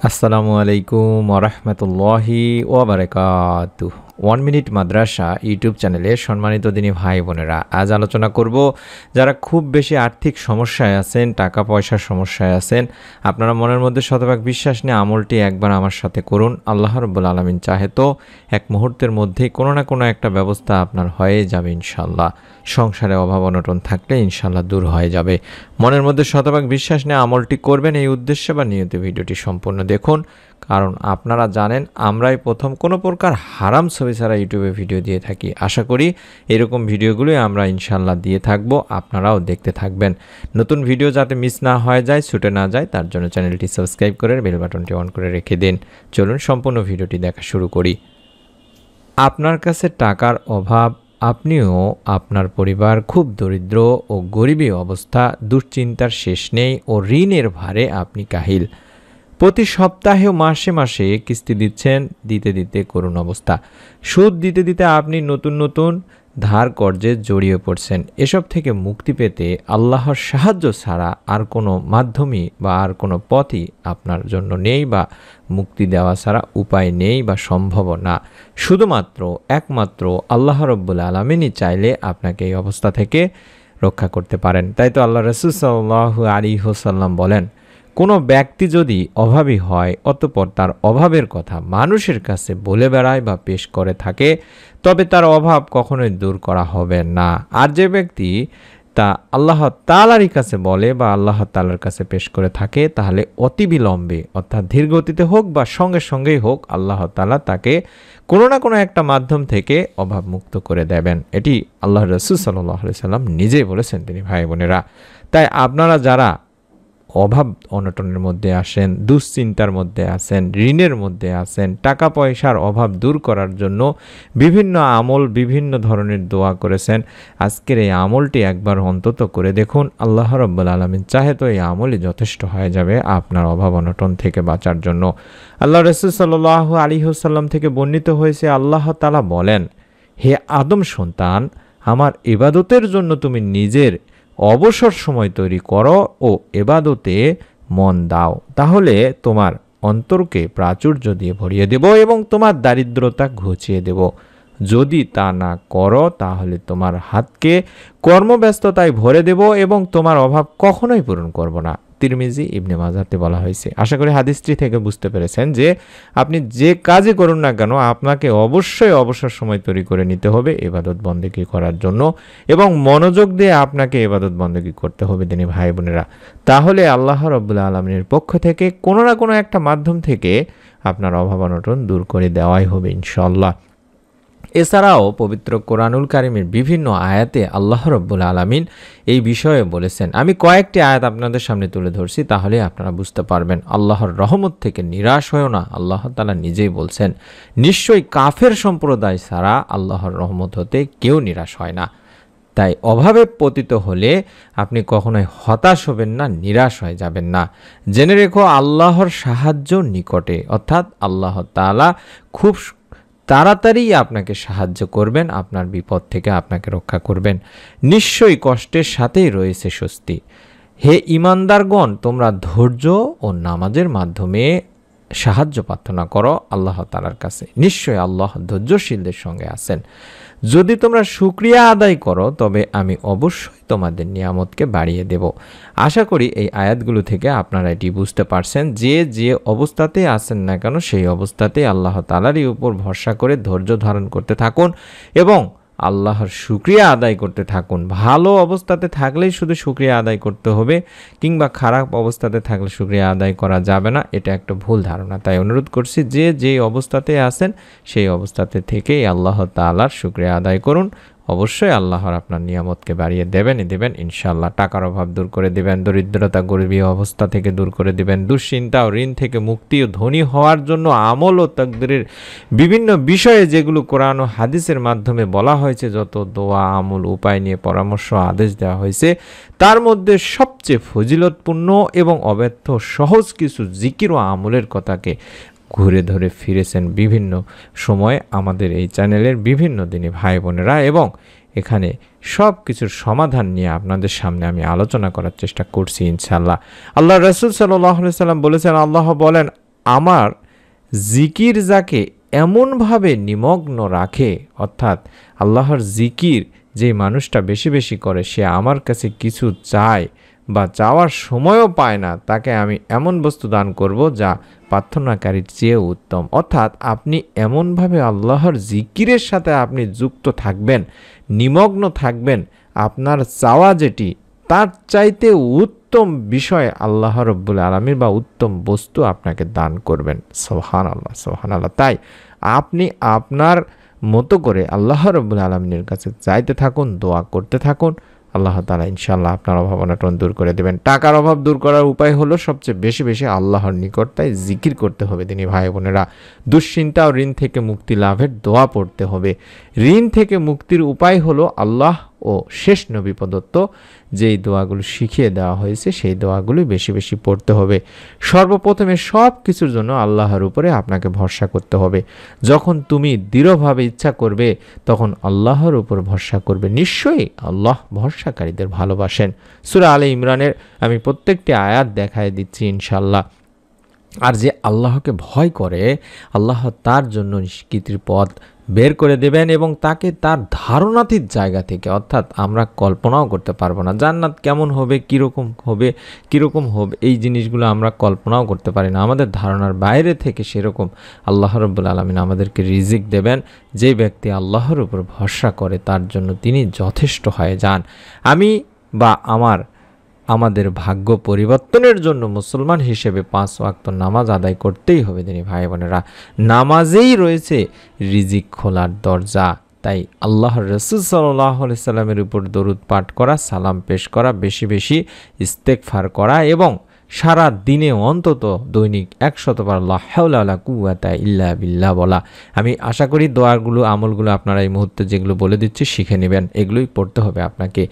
আসসালামু আলাইকুম ওরহমতুল্লাহি ওয়াবারাকাতুহ। 1 মিনিট মাদ্রাসা ইউটিউব চ্যানেলে সম্মানিত দিনী ভাই বোনেরা, আজ আলোচনা করব যারা খুব বেশি আর্থিক সমস্যায় আছেন, টাকা পয়সার সমস্যায় আছেন। আপনারা মনের মধ্যে শতভাগ বিশ্বাস নিয়ে আমলটি একবার আমার সাথে করুন। আল্লাহ রাব্বুল আলামিন চাহে তো এক মুহূর্তের মধ্যেই কোনো না কোনো একটা ব্যবস্থা আপনার হয়ে যাবে ইনশাল্লাহ। সংসারে অভাব অনটন থাকলে ইনশাল্লাহ দূর হয়ে যাবে। মনের মধ্যে শতভাগ বিশ্বাস নিয়ে আমলটি করবেন, এই উদ্দেশ্যে বা নিয়ত ভিডিওটি সম্পূর্ণ দেখুন। কারণ আপনারা জানেন আমরাই প্রথম কোনো প্রকার হারাম ছবি ছাড়া ইউটিউবে ভিডিও দিয়ে থাকি। আশা করি এরকম ভিডিওগুলোই আমরা ইনশাল্লাহ দিয়ে থাকবো, আপনারাও দেখতে থাকবেন। নতুন ভিডিও যাতে মিস না হয়ে যায়, ছুটে না যায়, তার জন্য চ্যানেলটি সাবস্ক্রাইব করে বেল বাটনটি অন করে রেখে দিন। চলুন সম্পূর্ণ ভিডিওটি দেখা শুরু করি। আপনার কাছে টাকার অভাব, আপনিও আপনার পরিবার খুব দরিদ্র ও গরিবী অবস্থা, দুশ্চিন্তার শেষ নেই ও ঋণের ভারে আপনি কাহিল। প্রতি সপ্তাহে ও মাসে মাসে কিস্তি দিচ্ছেন, দিতে দিতে করুণ অবস্থা। সুদ দিতে দিতে আপনি নতুন নতুন ধার কর্জে জড়িয়ে পড়ছেন। এসব থেকে মুক্তি পেতে আল্লাহর সাহায্য ছাড়া আর কোনো মাধ্যমই বা আর কোনো পথই আপনার জন্য নেই, বা মুক্তি দেওয়া ছাড়া উপায় নেই বা সম্ভব না। শুধুমাত্র একমাত্র আল্লাহ রাব্বুল আলামিনই চাইলে আপনাকে এই অবস্থা থেকে রক্ষা করতে পারেন। তাই তো আল্লাহ রাসূল সাল্লাল্লাহু আলাইহি ওয়াসাল্লাম বলেন, কোনো ব্যক্তি যদি অভাবী হয় অতঃপর তার অভাবের কথা মানুষের কাছে বলে বেড়ায় বা পেশ করে থাকে, তবে তার অভাব কখনোই দূর করা হবে না। আর যে ব্যক্তি তা আল্লাহ তাআলারই কাছে বলে বা আল্লাহ তাআলার কাছে পেশ করে থাকে, তাহলে অতি বিলম্বে অর্থাৎ ধীরগতিতে হোক বা সঙ্গে সঙ্গেই হোক আল্লাহ তাআলা তাকে কোনো না কোনো একটা মাধ্যম থেকে অভাব মুক্ত করে দেবেন। এটি আল্লাহ রাসূল সাল্লাল্লাহু আলাইহি সাল্লাম নিজেই বলেছেন তিনি ভাই বোনেরা। তাই আপনারা যারা অভাব অনটনের মধ্যে আসেন, দুশ্চিন্তার মধ্যে আছেন, ঋণের মধ্যে আছেন, টাকা পয়সার অভাব দূর করার জন্য বিভিন্ন আমল, বিভিন্ন ধরনের দোয়া করেছেন, আজকের এই আমলটি একবার অন্তত করে দেখুন। আল্লাহ রাব্বুল আলামিন চাহে তো এই আমলই যথেষ্ট হয়ে যাবে আপনার অভাব অনটন থেকে বাঁচার জন্য। আল্লাহ রাসূল সাল্লাল্লাহু আলাইহি ওয়াসাল্লাম থেকে বর্ণিত হয়েছে, আল্লাহ তাআলা বলেন, হে আদম সন্তান, আমার ইবাদতের জন্য তুমি নিজের অবসর সময় তৈরি করো ও এবাদতে মন দাও, তাহলে তোমার অন্তরকে প্রাচুর্য দিয়ে ভরিয়ে দেব এবং তোমার দারিদ্রতা ঘুচিয়ে দেব। যদি তা না করো তাহলে তোমার হাতকে কর্মব্যস্ততায় ভরে দেব এবং তোমার অভাব কখনোই পূরণ করব না। তিরমিজি ইবনে মাজাহতে বলা হয়েছে। আশা করি হাদিসটি থেকে বুঝতে পেরেছেন যে আপনি যে কাজই করুন না কেন আপনাকে অবশ্যই অবসর সময় তৈরি করে নিতে হবে ইবাদত বন্দেগী করার জন্য, এবং মনোযোগ দিয়ে আপনাকে ইবাদত বন্দেগী করতে হবে দিনী ভাই বোনেরা। তাহলে আল্লাহ রাব্বুল আলামিনের পক্ষ থেকে কোনো না কোনো একটা মাধ্যম থেকে আপনার অভাব অনটন দূর করে দেওয়াই হবে ইনশাআল্লাহ। এছাড়াও পবিত্র কোরআনুল কারীমের বিভিন্ন আয়াতে আল্লাহ রাব্বুল আলামিন এই বিষয়ে বলেছেন। আমি কয়েকটি আয়াত আপনাদের সামনে তুলে ধরছি, তাহলে আপনারা বুঝতে পারবেন। আল্লাহর রহমত থেকে নিরাশ হয়েও না, আল্লাহ তাআলা নিজেই বলছেন, নিশ্চয়ই কাফের সম্প্রদায় ছাড়া আল্লাহর রহমত হতে কেউ নিরাশ হয় না। তাই অভাবে পতিত হলে আপনি কখনোই হতাশ হবেন না, নিরাশ হয়ে যাবেন না। জেনে রেখো আল্লাহর সাহায্য নিকটে, অর্থাৎ আল্লাহ তাআলা খুব তাড়াতাড়ি আপনাকে সাহায্য করবেন, আপনার বিপদ থেকে আপনাকে রক্ষা করবেন। নিশ্চয়ই কষ্টের সাথেই রয়েছে স্বস্তি। হে ঈমানদারগণ, তোমরা ধৈর্য ও নামাজের মাধ্যমে সাহায্য প্রার্থনা করো আল্লাহ তাআলার কাছে। নিশ্চয়ই আল্লাহ ধৈর্যশীলদের সঙ্গে আছেন। যদি তোমরা শুকরিয়া আদায় করো তবে আমি অবশ্যই তোমাদের নিয়ামতকে বাড়িয়ে দেব। আশা করি এই আয়াতগুলো থেকে আপনারা এটি বুঝতে পারছেন যে যে অবস্থাতে আছেন না কেন সেই অবস্থাতে আল্লাহ তাআলারই উপর ভরসা করে ধৈর্য ধারণ করতে থাকুন এবং আল্লাহর শুকরিয়া আদায় করতে থাকুন। ভালো অবস্থাতে থাকলেই শুধু শুকরিয়া আদায় করতে হবে, কিংবা খারাপ অবস্থাতে থাকলে শুকরিয়া আদায় করা যাবে না, এটা একটা ভুল ধারণা। তাই অনুরোধ করছি যে যে অবস্থাতে আছেন সেই অবস্থাতে থেকেই আল্লাহ তাআলার শুকরিয়া আদায় করুন। অবশ্যই আল্লাহর আপনার নিয়ামতকে বাড়িয়ে দেবেন ইনশাআল্লাহ। টাকার অভাব দূর করে দেবেন, দরিদ্রতা গরিবী অবস্থা থেকে দূর করে দেবেন, দুশ্চিন্তা ও ঋণ থেকে মুক্তি ও ধনী হওয়ার জন্য আমল ও তাকদীরের বিভিন্ন বিষয়ে যেগুলো কোরআন ও হাদিসের মাধ্যমে বলা হয়েছে, যত দোয়া আমল উপায় নিয়ে পরামর্শ আদেশ দেওয়া হয়েছে, তার মধ্যে সবচেয়ে ফজিলতপূর্ণ এবং অব্যর্থ সহজ কিছু জিকির ও আমলের কথাকে ঘুরে ধরে ফিরেছেন বিভিন্ন সময় আমাদের এই চ্যানেলের বিভিন্ন দিনী ভাই বোনেরা, এবং এখানে সব কিছুর সমাধান নিয়ে আপনাদের সামনে আমি আলোচনা করার চেষ্টা করছি ইনশাআল্লাহ। আল্লাহ রাসূল সাল্লাল্লাহু আলাইহি সাল্লাম বলেছেন, আল্লাহ বলেন, আমার জিকির যাকে এমনভাবে নিমগ্ন রাখে, অর্থাৎ আল্লাহর জিকির যে মানুষটা বেশি বেশি করে সে আমার কাছে কিছু চায় বা চাওয়ার সময়ও পায় না, তাকে আমি এমন বস্তু দান করব যা প্রার্থনাকারীর চেয়ে উত্তম। অর্থাৎ আপনি এমনভাবে আল্লাহর জিকিরের সাথে আপনি যুক্ত থাকবেন, নিমগ্ন থাকবেন, আপনার চাওয়া যেটি তার চাইতে উত্তম বিষয় আল্লাহ রব্বুল আলামিন বা উত্তম বস্তু আপনাকে দান করবেন। সুবহানাল্লাহ, সুবহানাল্লাহ। তাই আপনি আপনার মতো করে আল্লাহ রব্বুল আলামিনের কাছে চাইতে থাকুন, দোয়া করতে থাকুন। আল্লাহ তাআলা ইনশাআল্লাহ আপনার অভাব অনটন দূর করে দেবেন। টাকার অভাব দূর করার উপায় হলো সবচেয়ে বেশি বেশি আল্লাহর নিকট তাই জিকির করতে হবে দিনী ভাই বোনেরা। দুশ্চিন্তা ও ঋণ থেকে মুক্তি লাভের দোয়া পড়তে হবে। ঋণ থেকে মুক্তির উপায় হলো আল্লাহ ও শেষ নবী প্রদত্ত যেই দোয়াগুলো শিখিয়ে দেওয়া হয়েছে সেই দোয়াগুলো বেশি বেশি পড়তে হবে। সর্বপ্রথমে সব কিছুর জন্য আল্লাহর উপরে আপনাকে ভরসা করতে হবে। যখন তুমি দৃঢ়ভাবে ইচ্ছা করবে তখন আল্লাহর উপর ভরসা করবে। নিশ্চয়ই আল্লাহ ভরসাকারীদের ভালোবাসেন। সূরা আলে ইমরানের আমি প্রত্যেকটি আয়াত দেখায় দিচ্ছি ইনশাআল্লাহ। আর যে আল্লাহকে ভয় করে আল্লাহ তার জন্য নিষ্কৃতির পথ বের করে দেবেন এবং তাকে তার ধারণাতীত জায়গা থেকে, অর্থাৎ আমরা কল্পনাও করতে পারবো না জান্নাত কেমন হবে, কীরকম হবে এই জিনিসগুলো আমরা কল্পনাও করতে পারি না, আমাদের ধারণার বাইরে থেকে সেরকম আল্লাহ রাব্বুল আলামিন আমাদেরকে রিজিক দেবেন। যে ব্যক্তি আল্লাহর উপর ভরসা করে তার জন্য তিনি যথেষ্ট হয়ে যান। আমি বা আমাদের ভাগ্য পরিবর্তনের জন্য মুসলমান হিসেবে 5 ওয়াক্ত নামাজ আদায় করতেই হবে দিনী ভাই বোনেরা। নামাজেই রয়েছে রিজিক খোলার দরজা। তাই আল্লাহর রাসূল সাল্লাল্লাহু আলাইহি সাল্লামের উপর দরুদ পাঠ করা, সালাম পেশ করা, বেশি বেশি ইস্তেগফার করা এবং সারা দিনে অন্তত দৈনিক 100 বার লা হাওলা ওয়ালা কুওয়াতা ইল্লা বিল্লাহ বলা। আমি আশা করি দোয়াগুলো আমলগুলো আপনারা এই মুহূর্তে যেগুলো বলে দিচ্ছি শিখে নেবেন, এগুলোই পড়তে হবে আপনাকে।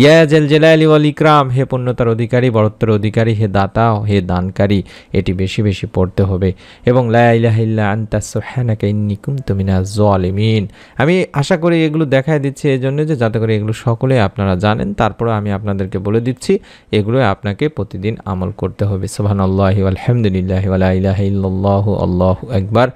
ইয়া জাল জালালি ওয়াল ইকরাম, হে পূর্ণতার অধিকারী, বরত্বের অধিকারী, হে দাতা, হে দানকারী, এটি বেশি বেশি পড়তে হবে। এবং লা ইলাহা ইল্লা আনতা সুবহানাকা ইন্নী কুনতু মিনাজ জালিমিন। আমি আশা করি এগুলো দেখায় দিচ্ছি এই জন্য যে যাতে করে এগুলো সকলে আপনারা জানেন। তারপরে আমি আপনাদেরকে বলে দিচ্ছি এগুলো আপনাকে প্রতিদিন আমল করতে হবে। সুবহানাল্লাহি ওয়াল হামদুলিল্লাহি ওয়া লা ইলাহা ইল্লাল্লাহু আল্লাহু আকবার।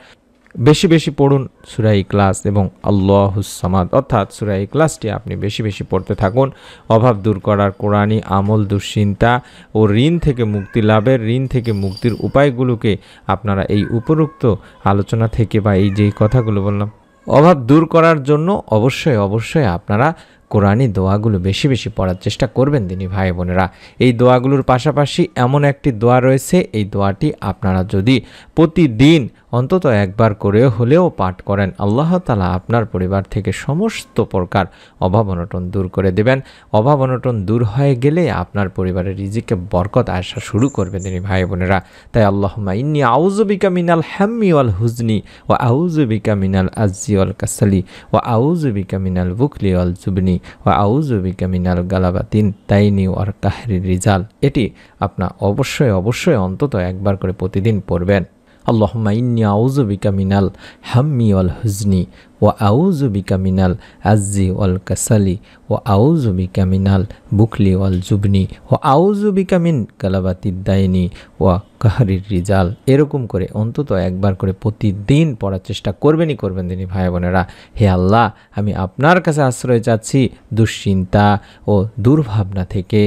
বেশি বেশি পড়ুন সূরা ইখলাস এবং আল্লাহুস সামাদ, অর্থাৎ সূরা ইখলাসটি আপনি বেশি বেশি পড়তে থাকুন। অভাব দূর করার কোরআনি আমল, দুশ্চিন্তা ও ঋণ থেকে মুক্তি লাভের, ঋণ থেকে মুক্তির উপায়গুলোকে আপনারা এই উপরোক্ত আলোচনা থেকে বা এই যে কথাগুলো বললাম অভাব দূর করার জন্য অবশ্যই আপনারা কোরআনি দোয়াগুলো বেশি বেশি পড়ার চেষ্টা করবেন দিনী ভাই বোনেরা। এই দোয়াগুলোর পাশাপাশি এমন একটি দোয়া রয়েছে, এই দোয়াটি আপনারা যদি প্রতিদিন অন্তত একবার করে হলেও পাঠ করেন আল্লাহ তাআলা আপনার পরিবার থেকে সমস্ত প্রকার অভাব অনটন দূর করে দেবেন। অভাব অনটন দূর হয়ে গেলে আপনার পরিবারের রিজিকে বরকত আসা শুরু করবে দিনী ভাই বোনেরা। তাই আল্লাহুম্মা ইন্নী আউযু বিকা মিনাল হাম্মি ওয়াল হুজনি ওয়া আউযু বিকা মিনাল আজজি ওয়াল কাসালি ওয়া আউযু বিকা মিনাল বুখলি ওয়াল জুবনি ওয়া আউযু বিকা মিনাল গালাবাতিন দাইনি ওয়ার কাহরির রিজাল। এটি আপনার অবশ্যই অন্তত একবার করে প্রতিদিন পড়বেন। আল্লাহুম্মা ইন্নী আউযু বিকা মিনাল হাম্মি ওয়াল হুজনি ওয়া আউযু বিকা মিনাল আজজি ওয়াল কাসালি ওয়া আউযু বিকা মিনাল বুখলি ওয়াল জুবনি ওয়া আউযু বিকা মিন গালাবাতিদ দাইনি ওয়া কাহরির রিজাল। এরকম করে অন্তত একবার করে প্রতিদিন পড়ার চেষ্টা করবেন দিনী ভাই বোনেরা। হে আল্লাহ, আমি আপনার কাছে আশ্রয় চাচ্ছি দুশ্চিন্তা ও দুর্ভাবনা থেকে,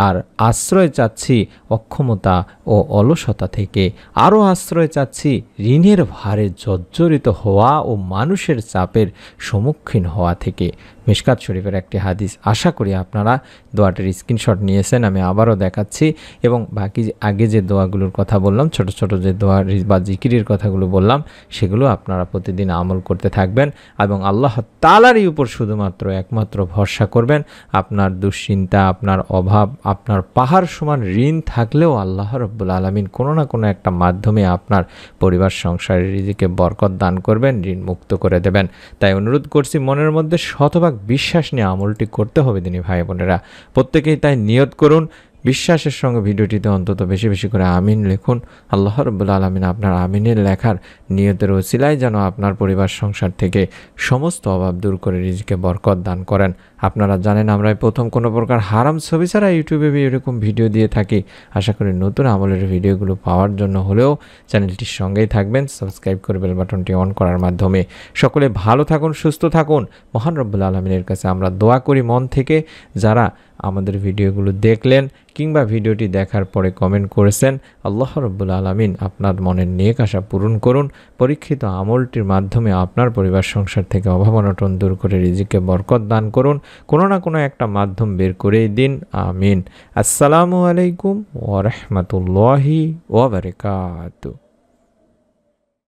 আর আশ্রয় চাচ্ছি অক্ষমতা ও অলসতা থেকে, আরও আশ্রয় চাচ্ছি ঋণের ভারে জর্জরিত হওয়া ও মানুষের চাপের সম্মুখীন হওয়া থেকে। মিশকাত শরীফের একটি হাদিস, আশা করি আপনারা দোয়াটির স্ক্রিনশট নিয়েছেন। আমি আবারও দেখাচ্ছি এবং বাকি আগে যে দোয়াগুলোর কথা বললাম, ছোট ছোট যে দোয়া বা জিকিরের কথাগুলো বললাম, সেগুলো আপনারা প্রতিদিন আমল করতে থাকবেন এবং আল্লাহ তাআলারই উপর শুধুমাত্র একমাত্র ভরসা করবেন। আপনার দুশ্চিন্তা, আপনার অভাব, আপনার পাহাড় সমান ঋণ থাকলেও আল্লাহ রাব্বুল আলামিন কোনো না কোনো একটা মাধ্যমে আপনার পরিবার সংসারের রিজিকে বরকত দান করবেন, ঋণ মুক্ত করে দেবেন। তাই অনুরোধ করছি মনের মধ্যে শতভাগ বিশ্বাস নিয়ে আমলটি করতে হবে দিনী ভাই বোনেরা। প্রত্যেকেই তাই নিয়ত করুন, বিশ্বাসের সঙ্গে ভিডিওটিতে অন্তত বেশি বেশি করে আমিন লিখুন। আল্লাহ রাব্বুল আলামিন আপনার আমিনের লেখার নিয়তের ওসিলায় যেন আপনার পরিবার সংসার থেকে সমস্ত অভাব দূর করে রিজিকে বরকত দান করেন। আপনারা জানেন আমরা প্রথম কোনো প্রকার হারাম ছবি ছাড়া ইউটিউবে এরকম ভিডিও দিয়ে থাকি। আশা করি নতুন আমলের ভিডিওগুলো পাওয়ার জন্য হলেও চ্যানেলটির সঙ্গেই থাকবেন, সাবস্ক্রাইব করে বেল বাটনটি অন করার মাধ্যমে। সকলে ভালো থাকুন, সুস্থ থাকুন। মহান রব্বুল আলামিনের কাছে আমরা দোয়া করি মন থেকে, যারা আমাদের ভিডিওগুলো দেখলেন কিংবা ভিডিওটি দেখার পরে কমেন্ট করেছেন, আল্লাহ রাব্বুল আলামিন আপনার মনের নেক আশা পূরণ করুন। পরীক্ষিত আমলটির মাধ্যমে আপনার পরিবার সংসার থেকে অভাব অনটন দূর করে রিজিকে বরকত দান করুন। কোনো না কোনো একটা মাধ্যম বের করেই দিন। আমিন। আসসালামু আলাইকুম ওয়া রাহমাতুল্লাহি ওয়া বারাকাতুহু।